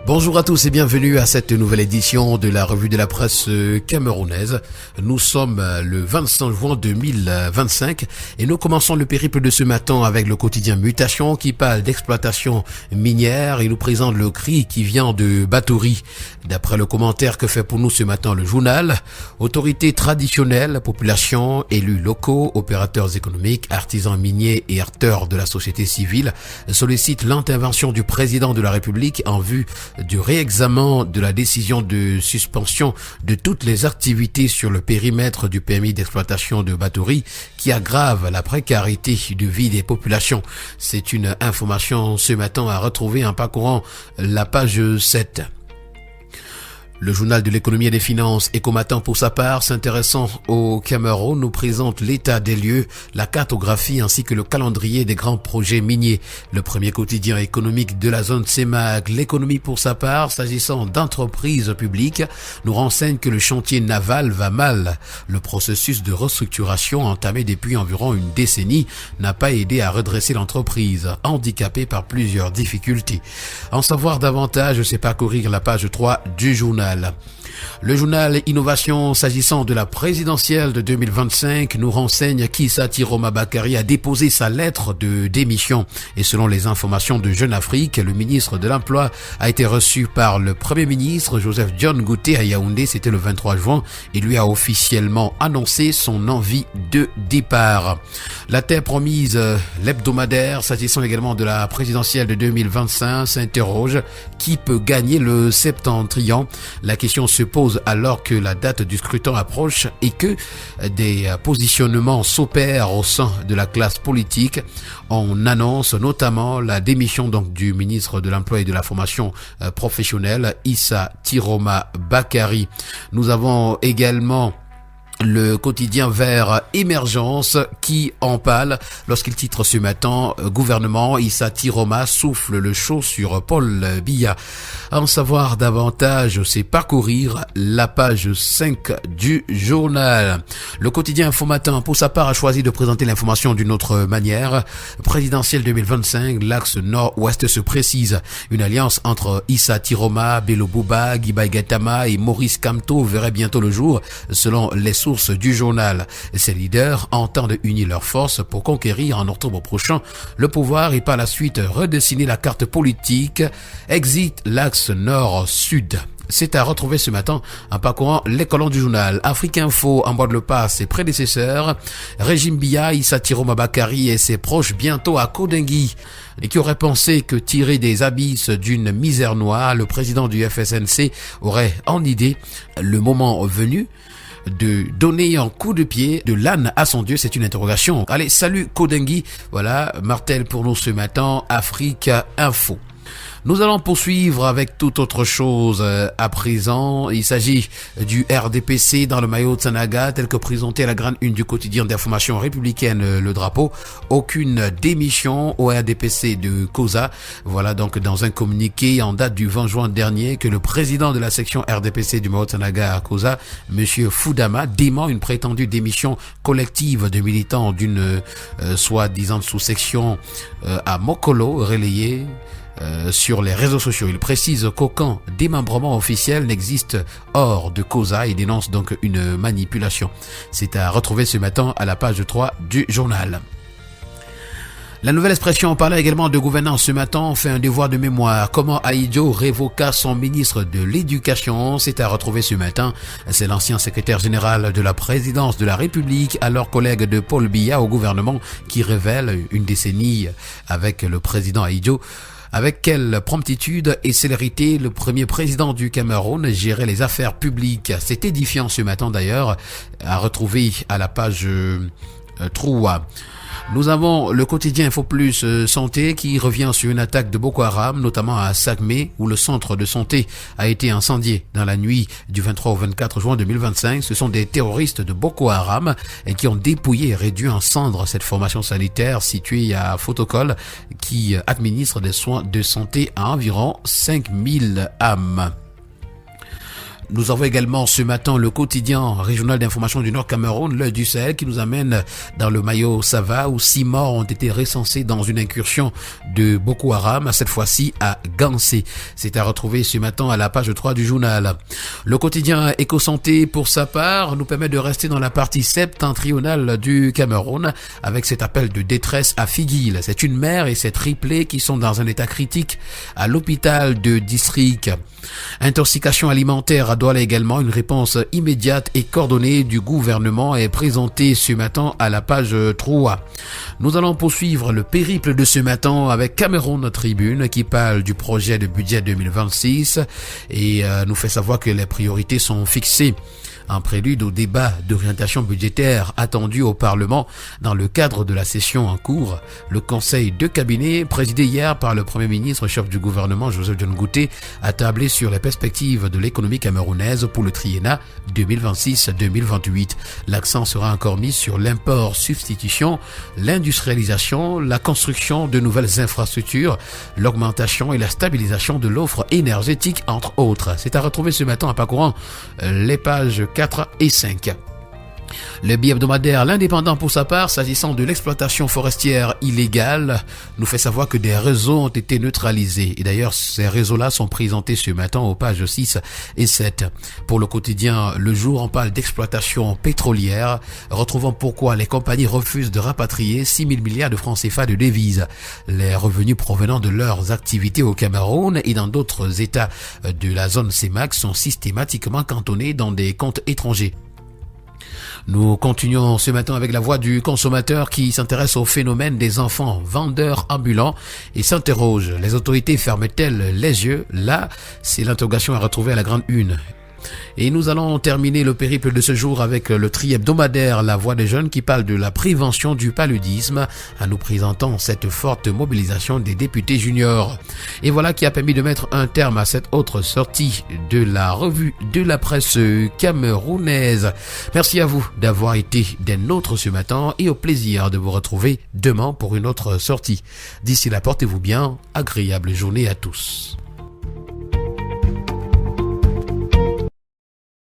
Bonjour à tous et bienvenue à cette nouvelle édition de la revue de la presse camerounaise. Nous sommes le 25 juin 2025 et nous commençons le périple de ce matin avec le quotidien Mutation qui parle d'exploitation minière et nous présente le cri qui vient de Batouri. D'après le commentaire que fait pour nous ce matin le journal, autorités traditionnelles, population, élus locaux, opérateurs économiques, artisans miniers et acteurs de la société civile sollicitent l'intervention du président de la République en vue du réexamen de la décision de suspension de toutes les activités sur le périmètre du permis d'exploitation de Batouri qui aggrave la précarité de vie des populations. C'est une information ce matin à retrouver en parcourant la page 7. Le journal de l'économie et des finances, Ecomatin pour sa part, s'intéressant au Cameroun, nous présente l'état des lieux, la cartographie ainsi que le calendrier des grands projets miniers. Le premier quotidien économique de la zone CEMAC, l'économie pour sa part, s'agissant d'entreprises publiques, nous renseigne que le chantier naval va mal. Le processus de restructuration entamé depuis environ une décennie n'a pas aidé à redresser l'entreprise, handicapée par plusieurs difficultés. En savoir davantage, c'est parcourir la page 3 du journal. Le journal Innovation, s'agissant de la présidentielle de 2025, nous renseigne qu'Issa Tiroma Bakary a déposé sa lettre de démission. Et selon les informations de Jeune Afrique, le ministre de l'Emploi a été reçu par le Premier ministre Joseph John Gouté à Yaoundé, c'était le 23 juin, et lui a officiellement annoncé son envie de départ. La terre promise, l'hebdomadaire, s'agissant également de la présidentielle de 2025, s'interroge qui peut gagner le septentrion. La question se pose alors que la date du scrutin approche et que des positionnements s'opèrent au sein de la classe politique. On annonce notamment la démission donc du ministre de l'Emploi et de la Formation professionnelle, Issa Tiroma Bakary. Nous avons également le quotidien Vert Émergence qui en parle lorsqu'il titre ce matin « Gouvernement, Issa Tiroma souffle le chaud sur Paul Biya ». En savoir davantage, c'est parcourir la page 5 du journal. Le quotidien Info Matin, pour sa part, a choisi de présenter l'information d'une autre manière. Présidentielle 2025, l'axe nord-ouest se précise. Une alliance entre Issa Tiroma, Bello Bouba, Guibaï Gattama et Maurice Kamto verrait bientôt le jour, selon les sources du journal. Ces leaders entendent unir leurs forces pour conquérir en octobre prochain le pouvoir et par la suite redessiner la carte politique. Exit l'axe nord-sud. C'est à retrouver ce matin en parcourant les colonnes du journal. Afrique Info en bas de le pas ses prédécesseurs. Régime Biya, Issa Tiroma Bakary et ses proches bientôt à Kodengui. Et qui aurait pensé que tirer des abysses d'une misère noire, le président du FSNC aurait en idée le moment venu de donner un coup de pied de l'âne à son dieu, c'est une interrogation. Allez, salut Kodengui. Voilà, Martel pour nous ce matin, Afrique Info. Nous allons poursuivre avec toute autre chose à présent. Il s'agit du RDPC dans le maillot de Sanaga, tel que présenté à la grande une du quotidien d'information républicaine Le Drapeau. Aucune démission au RDPC de Koza. Voilà donc dans un communiqué en date du 20 juin dernier que le président de la section RDPC du maillot de Sanaga à Koza, Monsieur Foudama, dément une prétendue démission collective de militants d'une soi-disant sous-section à Mokolo relayée sur les réseaux sociaux. Il précise qu'aucun démembrement officiel n'existe hors de Koza et dénonce donc une manipulation. C'est à retrouver ce matin à la page 3 du journal. La Nouvelle Expression parlait également de gouvernance ce matin, fait un devoir de mémoire. Comment Ahidjo révoqua son ministre de l'Éducation, c'est à retrouver ce matin. C'est l'ancien secrétaire général de la présidence de la République, alors collègue de Paul Biya au gouvernement, qui révèle une décennie avec le président Ahidjo. Avec quelle promptitude et célérité le premier président du Cameroun gérait les affaires publiques. C'est édifiant ce matin d'ailleurs, à retrouver à la page 3. Nous avons le quotidien Info Plus Santé qui revient sur une attaque de Boko Haram, notamment à Sagmé, où le centre de santé a été incendié dans la nuit du 23 au 24 juin 2025. Ce sont des terroristes de Boko Haram qui ont dépouillé et réduit en cendres cette formation sanitaire située à Fotokol qui administre des soins de santé à environ 5000 âmes. Nous avons également ce matin le quotidien régional d'information du Nord Cameroun, l'Œil du Sahel, qui nous amène dans le Mayo Sava où 6 morts ont été recensés dans une incursion de Boko Haram, cette fois-ci à Gansé. C'est à retrouver ce matin à la page 3 du journal. Le quotidien Éco-Santé, pour sa part, nous permet de rester dans la partie septentrionale du Cameroun avec cet appel de détresse à Figuil. C'est une mère et ses triplés qui sont dans un état critique à l'hôpital de district. Intoxication alimentaire à Douala également, une réponse immédiate et coordonnée du gouvernement est présentée ce matin à la page 3. Nous allons poursuivre le périple de ce matin avec Cameroun Tribune qui parle du projet de budget 2026 et nous fait savoir que les priorités sont fixées en prélude au débat d'orientation budgétaire attendu au Parlement dans le cadre de la session en cours. Le conseil de cabinet, présidé hier par le Premier ministre, chef du gouvernement Joseph John Gouté, a tablé sur les perspectives de l'économie camerounaise pour le triennat 2026-2028. L'accent sera encore mis sur l'import-substitution, l'industrialisation, la construction de nouvelles infrastructures, l'augmentation et la stabilisation de l'offre énergétique, entre autres. C'est à retrouver ce matin en parcourant les pages 4 et 5. Le bi-hebdomadaire L'Indépendant, pour sa part, s'agissant de l'exploitation forestière illégale, nous fait savoir que des réseaux ont été neutralisés. Et d'ailleurs, ces réseaux-là sont présentés ce matin aux pages 6 et 7. Pour le quotidien Le Jour, on parle d'exploitation pétrolière. Retrouvons pourquoi les compagnies refusent de rapatrier 6 000 milliards de francs CFA de devises. Les revenus provenant de leurs activités au Cameroun et dans d'autres États de la zone CEMAC sont systématiquement cantonnés dans des comptes étrangers. Nous continuons ce matin avec la voix du consommateur qui s'intéresse au phénomène des enfants vendeurs ambulants et s'interroge. Les autorités ferment-elles les yeux? Là, c'est l'interrogation à retrouver à la grande une. Et nous allons terminer le périple de ce jour avec le tri-hebdomadaire La Voix des Jeunes qui parle de la prévention du paludisme en nous présentant cette forte mobilisation des députés juniors. Et voilà qui a permis de mettre un terme à cette autre sortie de la revue de la presse camerounaise. Merci à vous d'avoir été des nôtres ce matin et au plaisir de vous retrouver demain pour une autre sortie. D'ici là, portez-vous bien, agréable journée à tous.